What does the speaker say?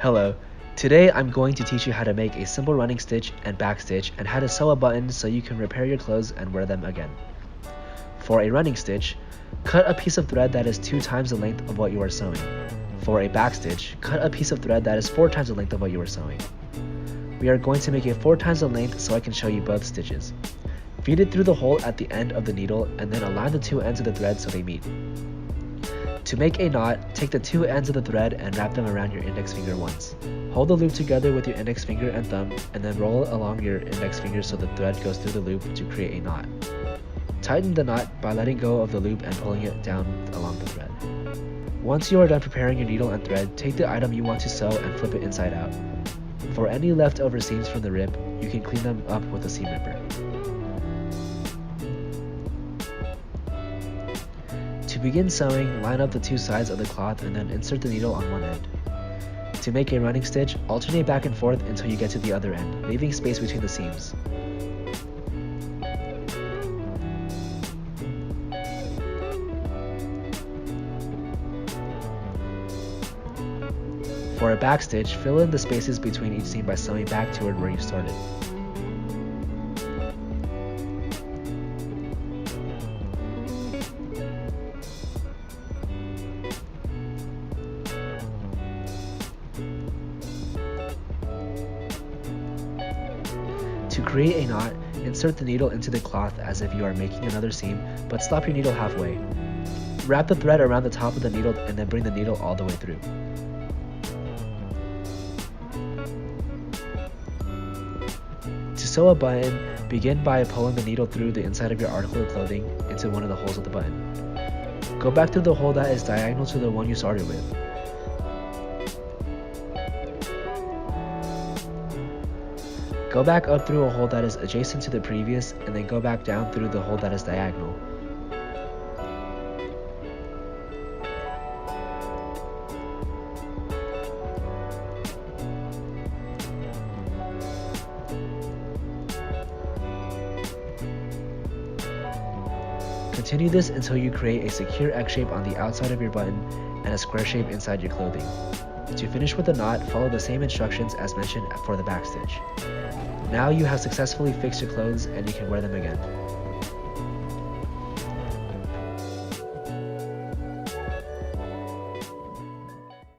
Hello, today I'm going to teach you how to make a simple running stitch and back stitch and how to sew a button so you can repair your clothes and wear them again. For a running stitch, cut a piece of thread that is 2 times the length of what you are sewing. For a back stitch, cut a piece of thread that is 4 times the length of what you are sewing. We are going to make it 4 times the length so I can show you both stitches. Feed it through the hole at the end of the needle and then align the 2 ends of the thread so they meet. To make a knot, take the 2 ends of the thread and wrap them around your index finger once. Hold the loop together with your index finger and thumb and then roll it along your index finger so the thread goes through the loop to create a knot. Tighten the knot by letting go of the loop and pulling it down along the thread. Once you are done preparing your needle and thread, take the item you want to sew and flip it inside out. For any leftover seams from the rib, you can clean them up with a seam ripper. To begin sewing, line up the 2 sides of the cloth and then insert the needle on one end. To make a running stitch, alternate back and forth until you get to the other end, leaving space between the seams. For a back stitch, fill in the spaces between each seam by sewing back toward where you started. To create a knot, insert the needle into the cloth as if you are making another seam, but stop your needle halfway. Wrap the thread around the top of the needle and then bring the needle all the way through. To sew a button, begin by pulling the needle through the inside of your article of clothing into one of the holes of the button. Go back through the hole that is diagonal to the one you started with. Go back up through a hole that is adjacent to the previous, and then go back down through the hole that is diagonal. Continue this until you create a secure X shape on the outside of your button and a square shape inside your clothing. To finish with the knot, follow the same instructions as mentioned for the back stitch. Now you have successfully fixed your clothes and you can wear them again.